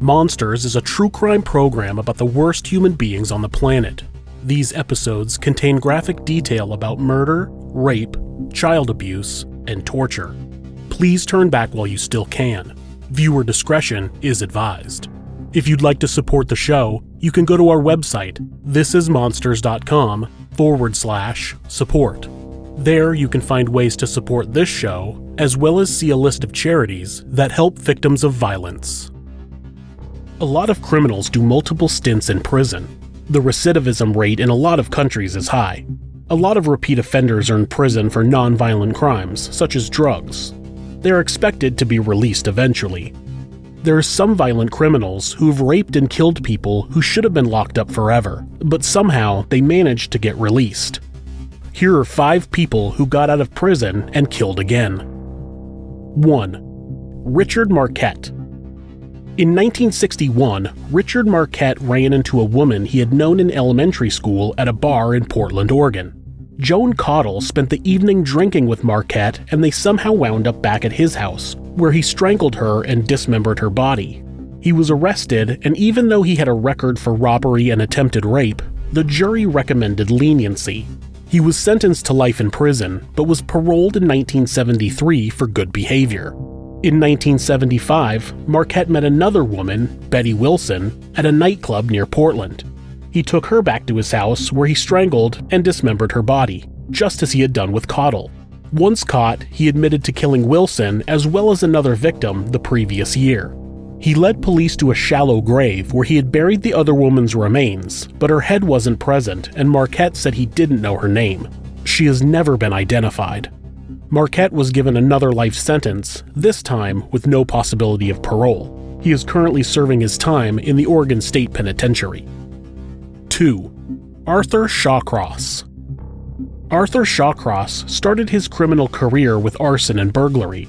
Monsters is a true crime program about the worst human beings on the planet. These episodes contain graphic detail about murder, rape, child abuse, and torture. Please turn back while you still can. Viewer discretion is advised. If you'd like to support the show, you can go to our website, thisismonsters.com/support. There you can find ways to support this show, as well as see a list of charities that help victims of violence. A lot of criminals do multiple stints in prison. The recidivism rate in a lot of countries is high. A lot of repeat offenders are in prison for non-violent crimes, such as drugs. They are expected to be released eventually. There are some violent criminals who've raped and killed people who should have been locked up forever, but somehow they managed to get released. Here are 5 people who got out of prison and killed again. 1. Richard Marquette. In 1961, Richard Marquette ran into a woman he had known in elementary school at a bar in Portland, Oregon. Joan Cottle spent the evening drinking with Marquette, and they somehow wound up back at his house, where he strangled her and dismembered her body. He was arrested, and even though he had a record for robbery and attempted rape, the jury recommended leniency. He was sentenced to life in prison, but was paroled in 1973 for good behavior. In 1975, Marquette met another woman, Betty Wilson, at a nightclub near Portland. He took her back to his house where he strangled and dismembered her body, just as he had done with Cottle. Once caught, he admitted to killing Wilson as well as another victim the previous year. He led police to a shallow grave where he had buried the other woman's remains, but her head wasn't present and Marquette said he didn't know her name. She has never been identified. Marquette was given another life sentence, this time with no possibility of parole. He is currently serving his time in the Oregon State Penitentiary. 2. Arthur Shawcross. Arthur Shawcross started his criminal career with arson and burglary.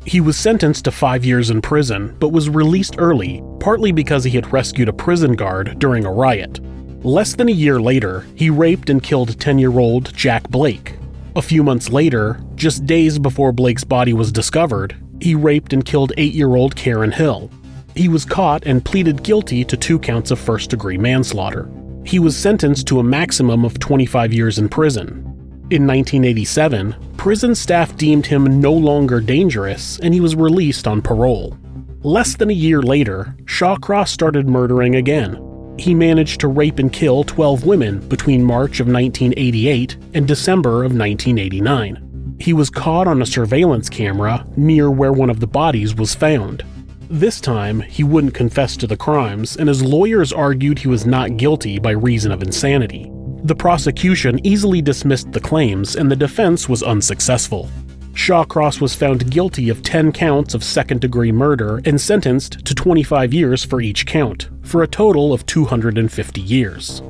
He was sentenced to 5 years in prison, but was released early, partly because he had rescued a prison guard during a riot. Less than a year later, he raped and killed 10-year-old Jack Blake. A few months later, just days before Blake's body was discovered, he raped and killed 8-year-old Karen Hill. He was caught and pleaded guilty to 2 counts of first-degree manslaughter. He was sentenced to a maximum of 25 years in prison. In 1987, prison staff deemed him no longer dangerous and he was released on parole. Less than a year later, Shawcross started murdering again. He managed to rape and kill 12 women between March of 1988 and December of 1989. He was caught on a surveillance camera near where one of the bodies was found. This time, he wouldn't confess to the crimes, and his lawyers argued he was not guilty by reason of insanity. The prosecution easily dismissed the claims, and the defense was unsuccessful. Shawcross was found guilty of 10 counts of second-degree murder and sentenced to 25 years for each count, for a total of 250 years.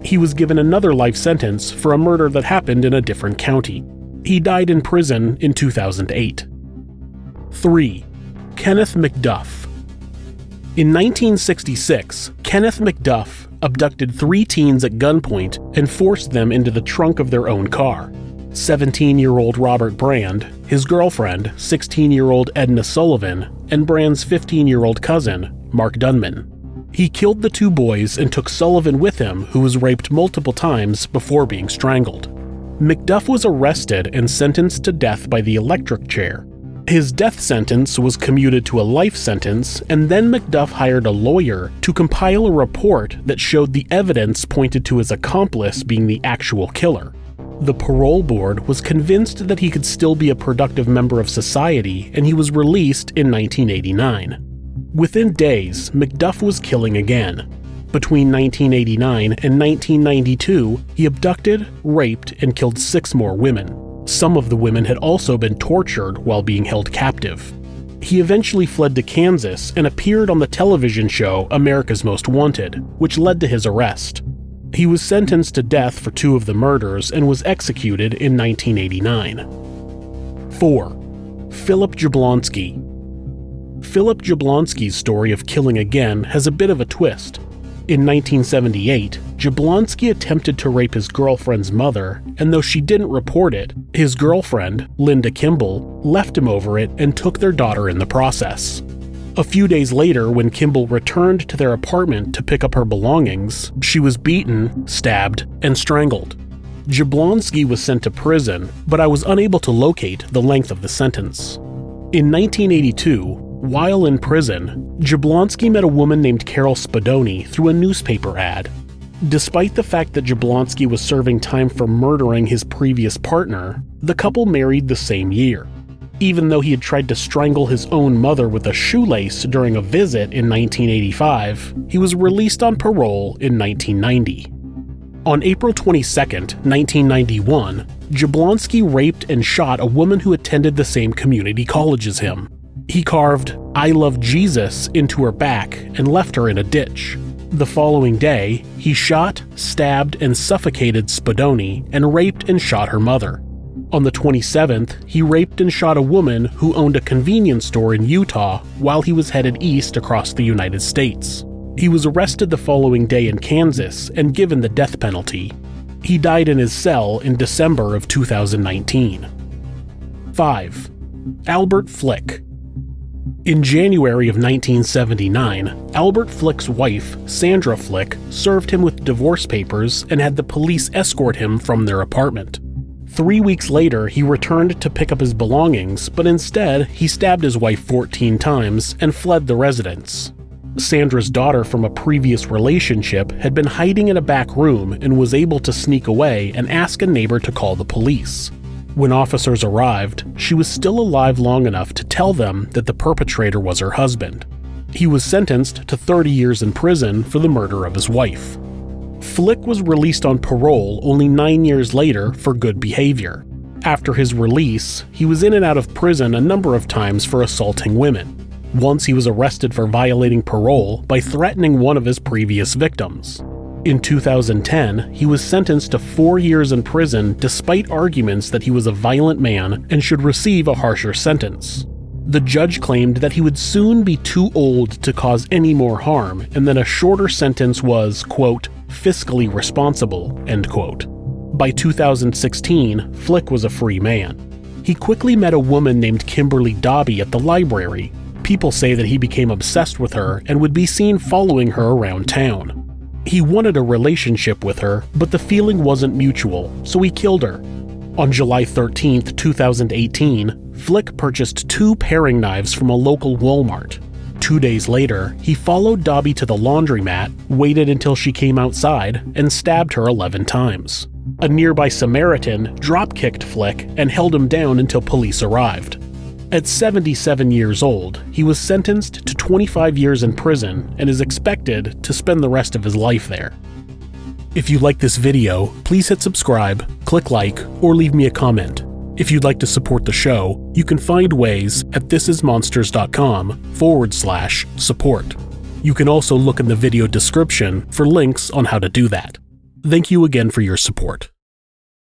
He was given another life sentence for a murder that happened in a different county. He died in prison in 2008. 3. Kenneth McDuff. In 1966, Kenneth McDuff abducted 3 teens at gunpoint and forced them into the trunk of their own car. 17-year-old Robert Brand, his girlfriend, 16-year-old Edna Sullivan, and Brand's 15-year-old cousin, Mark Dunman. He killed the 2 boys and took Sullivan with him, who was raped multiple times before being strangled. McDuff was arrested and sentenced to death by the electric chair. His death sentence was commuted to a life sentence, and then McDuff hired a lawyer to compile a report that showed the evidence pointed to his accomplice being the actual killer. The parole board was convinced that he could still be a productive member of society, and he was released in 1989. Within days, McDuff was killing again. Between 1989 and 1992, he abducted, raped, and killed 6 more women. Some of the women had also been tortured while being held captive. He eventually fled to Kansas and appeared on the television show America's Most Wanted, which led to his arrest. He was sentenced to death for 2 of the murders and was executed in 1989. 4. Phillip Jablonski. Phillip Jablonski's story of killing again has a bit of a twist. In 1978, Jablonski attempted to rape his girlfriend's mother, and though she didn't report it, his girlfriend, Linda Kimball, left him over it and took their daughter in the process. A few days later, when Kimball returned to their apartment to pick up her belongings, she was beaten, stabbed, and strangled. Jablonski was sent to prison, but I was unable to locate the length of the sentence. In 1982, while in prison, Jablonski met a woman named Carol Spadoni through a newspaper ad. Despite the fact that Jablonski was serving time for murdering his previous partner, the couple married the same year. Even though he had tried to strangle his own mother with a shoelace during a visit in 1985, he was released on parole in 1990. On April 22, 1991, Jablonski raped and shot a woman who attended the same community college as him. He carved "I love Jesus" into her back and left her in a ditch. The following day, he shot, stabbed, and suffocated Spadoni and raped and shot her mother. On the 27th, he raped and shot a woman who owned a convenience store in Utah while he was headed east across the United States. He was arrested the following day in Kansas and given the death penalty. He died in his cell in December of 2019. 5. Albert Flick. In January of 1979, Albert Flick's wife, Sandra Flick, served him with divorce papers and had the police escort him from their apartment. 3 weeks later, he returned to pick up his belongings, but instead, he stabbed his wife 14 times and fled the residence. Sandra's daughter from a previous relationship had been hiding in a back room and was able to sneak away and ask a neighbor to call the police. When officers arrived, she was still alive long enough to tell them that the perpetrator was her husband. He was sentenced to 30 years in prison for the murder of his wife. Flick was released on parole only 9 years later for good behavior. After his release, he was in and out of prison a number of times for assaulting women. Once he was arrested for violating parole by threatening one of his previous victims. In 2010, he was sentenced to 4 years in prison despite arguments that he was a violent man and should receive a harsher sentence. The judge claimed that he would soon be too old to cause any more harm and that a shorter sentence was, quote, fiscally responsible, end quote. By 2016, Flick was a free man. He quickly met a woman named Kimberly Dobby at the library. People say that he became obsessed with her and would be seen following her around town. He wanted a relationship with her, but the feeling wasn't mutual, so he killed her. On July 13, 2018, Flick purchased 2 paring knives from a local Walmart. 2 days later, he followed Dobby to the laundromat, waited until she came outside, and stabbed her 11 times. A nearby Samaritan drop-kicked Flick and held him down until police arrived. At 77 years old, he was sentenced to 25 years in prison and is expected to spend the rest of his life there. If you like this video, please hit subscribe, click like, or leave me a comment. If you'd like to support the show, you can find ways at thisismonsters.com/support. You can also look in the video description for links on how to do that. Thank you again for your support.